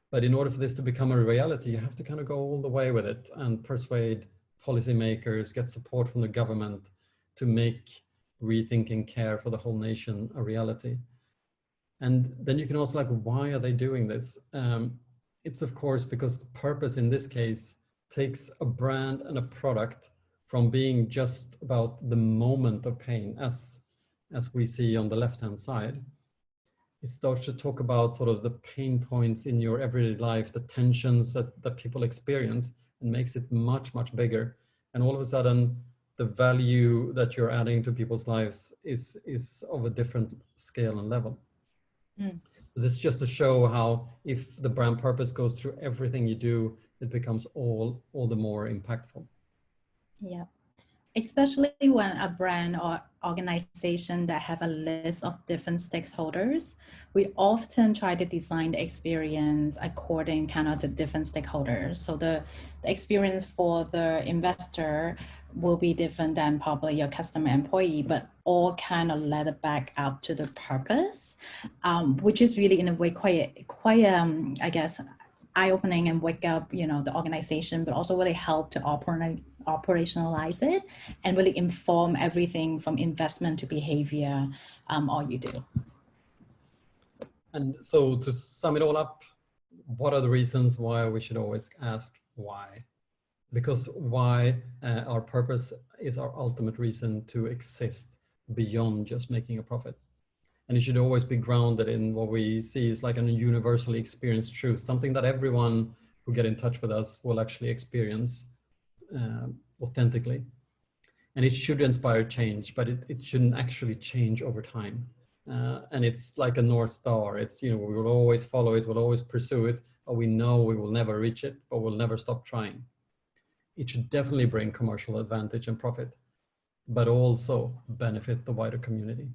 But in order for this to become a reality, you have to kind of go all the way with it and persuade policymakers, get support from the government to make rethinking care for the whole nation a reality. And then you can also like, why are they doing this? It's of course because the purpose in this case takes a brand and a product from being just about the moment of pain, as we see on the left-hand side. It starts to talk about sort of the pain points in your everyday life, the tensions that people experience, and makes it much, much bigger. And all of a sudden, the value that you're adding to people's lives is of a different scale and level. Mm. This is just to show how if the brand purpose goes through everything you do, it becomes all the more impactful. Yeah. Especially when a brand or organization that have a list of different stakeholders, we often try to design the experience according kind of to different stakeholders. So the experience for the investor will be different than probably your customer employee, but all kind of led back up to the purpose, which is really in a way quite I guess, eye-opening and wake up, you know, the organization, but also really help to operationalize it and really inform everything from investment to behavior, all you do. And so to sum it all up, what are the reasons why we should always ask why? Because why, our purpose is our ultimate reason to exist beyond just making a profit. And it should always be grounded in what we see is like a universally experienced truth, something that everyone who get in touch with us will actually experience authentically. And it should inspire change, but it shouldn't actually change over time. And it's like a North Star. It's, you know, we will always follow it, we'll always pursue it, but we know we will never reach it, but we'll never stop trying. It should definitely bring commercial advantage and profit, but also benefit the wider community.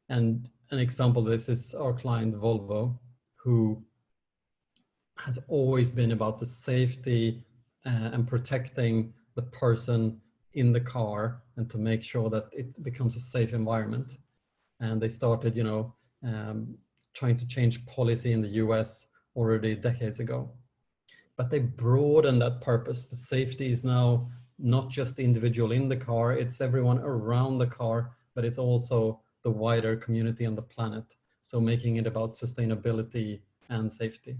And an example of this is our client Volvo, who has always been about the safety and protecting the person in the car and to make sure that it becomes a safe environment. And they started, you know, trying to change policy in the US already decades ago. But they broadened that purpose. The safety is now not just the individual in the car, it's everyone around the car, but it's also the wider community on the planet. So making it about sustainability and safety.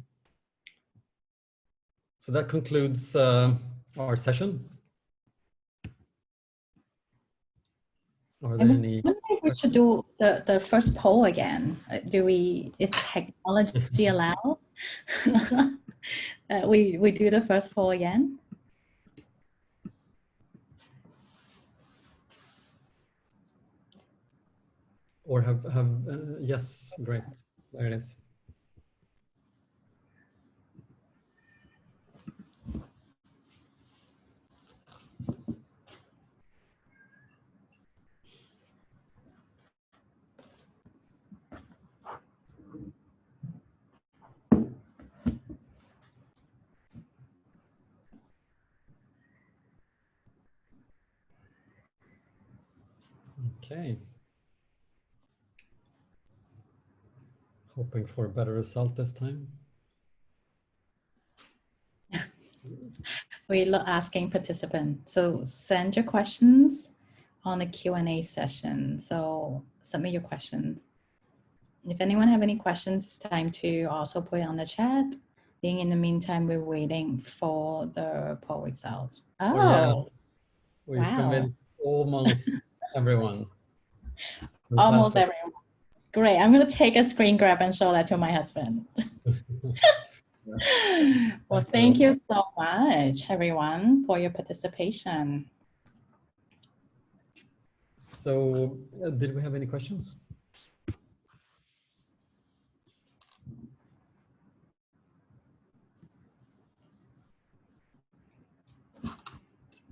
So that concludes our session. Are there any? I wonder if we should do the first poll again. Is technology allowed? We do the first poll again. Or yes, great, there it is. Okay. Hoping for a better result this time. We're asking participants. So send your questions on the Q&A session. So submit your questions. If anyone have any questions, it's time to also put it on the chat. In the meantime, we're waiting for the poll results. Oh, yeah. We wow. convinced almost everyone. Almost everyone. Great. I'm going to take a screen grab and show that to my husband. Well, thank you so much, everyone, for your participation. So, did we have any questions?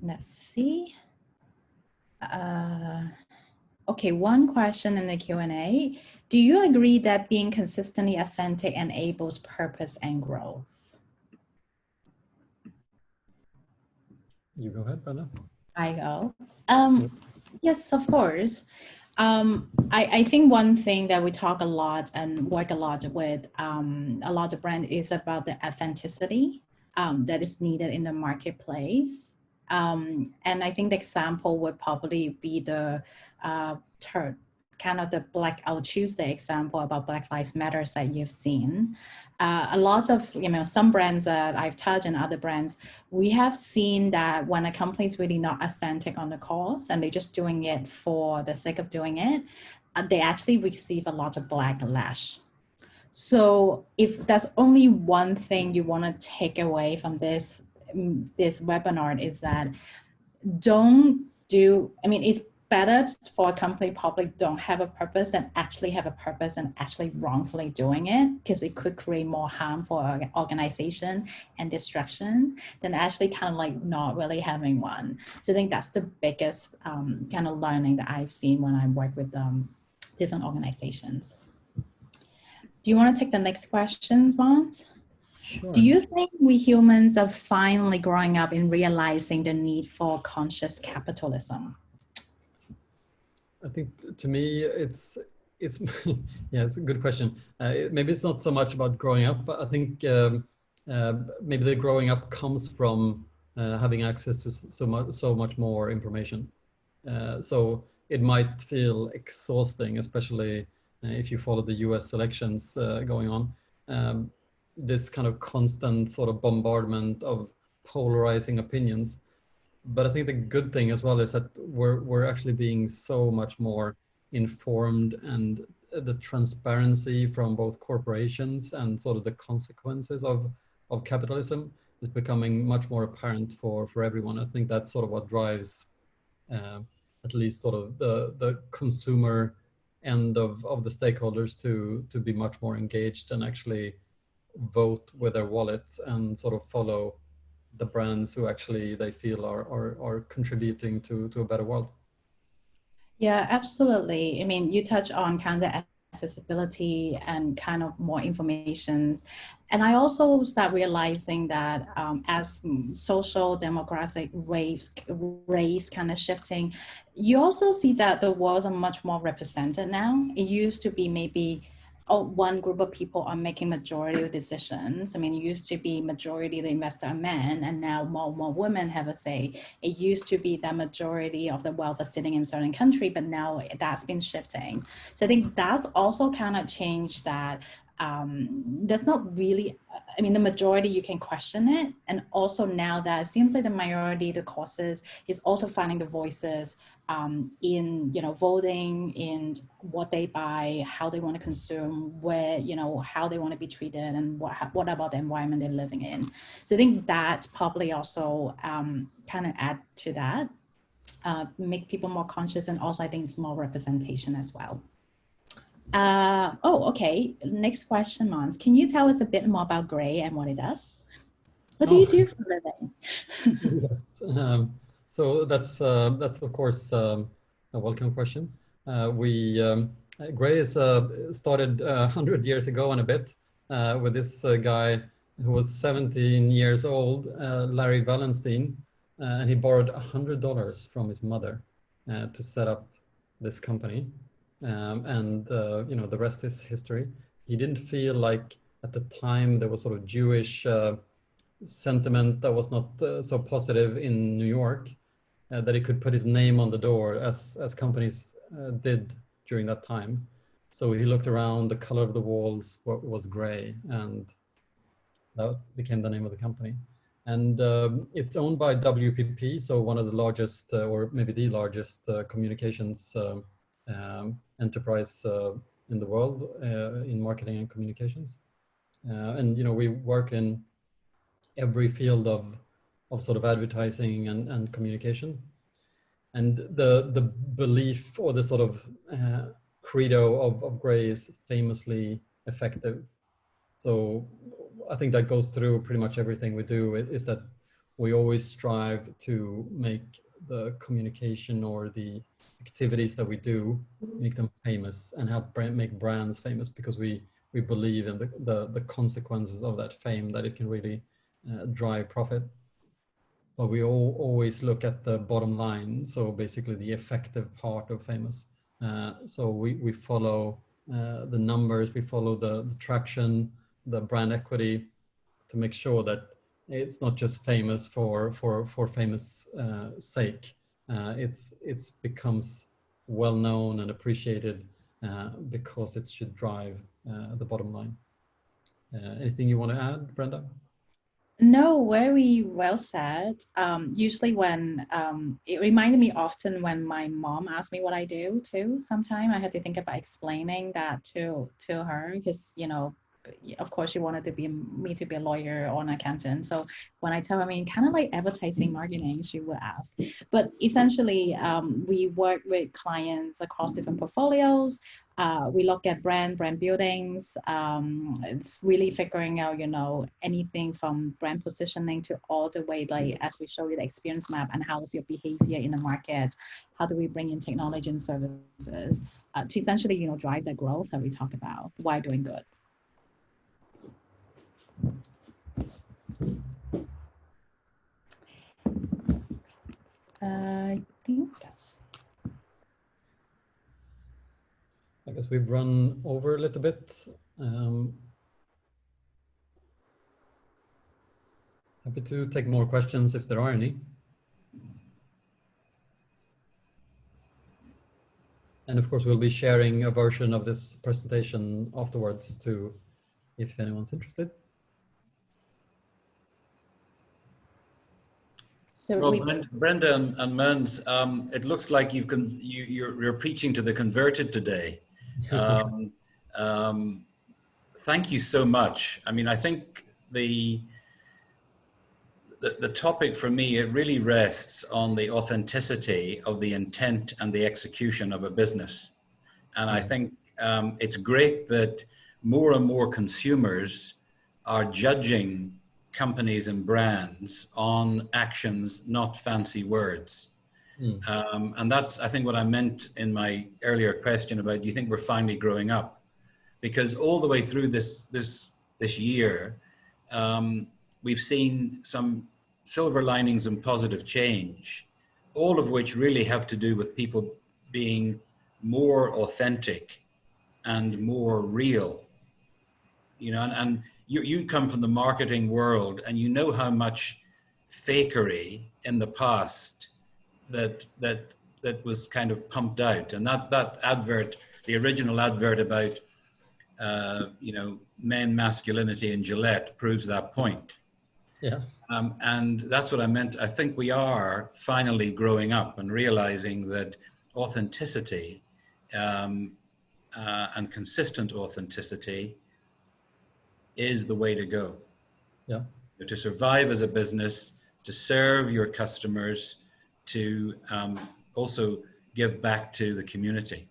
Let's see. Okay, one question in the Q&A. Do you agree that being consistently authentic enables purpose and growth? You go ahead, Brenda. I go. Yes, of course. I think one thing that we talk a lot and work a lot with a lot of brands is about the authenticity that is needed in the marketplace. And I think the example would probably be the kind of the Blackout Tuesday example about Black Lives Matter that you've seen. A lot of, some brands that I've touched and other brands, we have seen that when a company is really not authentic on the cause and they're just doing it for the sake of doing it, they actually receive a lot of backlash. So if there's only one thing you want to take away from this webinar is that it's better for a company probably don't have a purpose than actually have a purpose and actually wrongfully doing it, because it could create more harm for an organization and destruction than actually kind of like not really having one. So I think that's the biggest kind of learning that I've seen when I work with different organizations. Do you want to take the next question, Måns? Sure. Do you think we humans are finally growing up in realizing the need for conscious capitalism? I think to me, it's yeah, it's a good question. Maybe it's not so much about growing up, but I think maybe the growing up comes from having access to so much more information. So it might feel exhausting, especially if you follow the US elections going on. This kind of constant sort of bombardment of polarizing opinions. But I think the good thing as well is that we're actually being so much more informed, and the transparency from both corporations and sort of the consequences of capitalism is becoming much more apparent for everyone. I think that's sort of what drives at least sort of the consumer end of the stakeholders to be much more engaged and actually vote with their wallets and sort of follow the brands who actually they feel are contributing to a better world. Yeah, absolutely. I mean, you touch on kind of the accessibility and kind of more informations. And I also start realizing that as social demographic race kind of shifting, you also see that the worlds are much more represented now. It used to be maybe one group of people are making majority of decisions. I mean, it used to be majority of the investor are men, and now more women have a say. It used to be that majority of the wealth is sitting in certain country, but now that's been shifting. So I think that's also kind of changed that. There's not really, I mean, the majority, you can question it. And also now that it seems like the minority, the causes is also finding the voices in, voting, in what they buy, how they want to consume, where, how they want to be treated, and what about the environment they're living in. So I think that probably also kind of add to that, make people more conscious. And also I think it's more representation as well. Okay. Next question, Måns. Can you tell us a bit more about Gray and what it does? What do you do for a living? Yes. So that's of course a welcome question. Gray is started 100 years ago and a bit with this guy who was 17 years old, Larry Wallenstein, and he borrowed $100 from his mother to set up this company. The rest is history. He didn't feel like at the time there was sort of Jewish sentiment that was not so positive in New York, that he could put his name on the door as companies did during that time. So he looked around, the color of the walls was gray, and that became the name of the company. And it's owned by WPP, so one of the largest, or maybe the largest communications enterprise in the world in marketing and communications. And you know, we work in every field of sort of advertising and communication. And the belief, or the sort of credo of Gray is famously effective. So I think that goes through pretty much everything we do, is that we always strive to make the communication or the activities that we do, make them famous and help make brands famous, because we believe in the consequences of that fame, that it can really drive profit. But we always look at the bottom line, so basically the effective part of famous. So we follow the numbers, we follow the traction, the brand equity, to make sure that it's not just famous for famous sake. It's becomes well known and appreciated because it should drive the bottom line. Anything you want to add, Brenda? No, very well said. Usually when, it reminded me often when my mom asked me what I do too. Sometimes I had to think about explaining that to her, because, you know, of course she wanted me to be a lawyer or an accountant. So when I tell her, I mean, kind of like advertising marketing, she would ask. But essentially, we work with clients across different portfolios. We look at brand buildings, really figuring out, you know, anything from brand positioning to all the way, like as we show you the experience map, and how is your behavior in the market? How do we bring in technology and services to essentially, you know, drive the growth that we talk about while doing good. I think that's. I guess we've run over a little bit. Happy to take more questions if there are any. And of course, we'll be sharing a version of this presentation afterwards too, if anyone's interested. So well, Brenda and Måns, it looks like you're preaching to the converted today. Thank you so much. I mean, I think the topic for me, it really rests on the authenticity of the intent and the execution of a business. And I think it's great that more and more consumers are judging companies and brands on actions, not fancy words. And that's, I think, what I meant in my earlier question about, do you think we're finally growing up? Because all the way through this year, we've seen some silver linings and positive change, all of which really have to do with people being more authentic and more real. You know, and you come from the marketing world, and you know how much fakery in the past that was kind of pumped out. And that advert, the original advert about you know, men masculinity in Gillette, proves that point. Yeah. And that's what I meant. I think we are finally growing up and realizing that authenticity and consistent authenticity is the way to go. Yeah. To survive as a business, to serve your customers, to also give back to the community.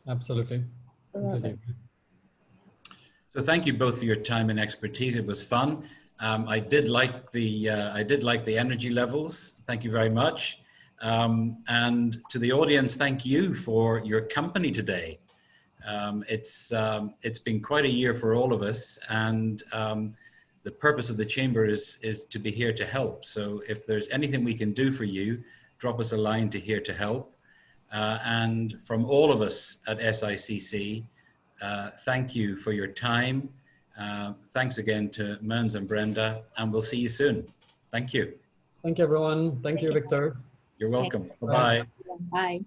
Absolutely. So thank you both for your time and expertise. It was fun. I did like the energy levels. Thank you very much. And to the audience, thank you for your company today. It's been quite a year for all of us, and the purpose of the Chamber is to be here to help. So if there's anything we can do for you, drop us a line to Here to Help. And from all of us at SICC, thank you for your time. Thanks again to Måns and Brenda, and we'll see you soon. Thank you. Thank you, everyone. Thank you, Victor. You're welcome. Bye-bye. Bye.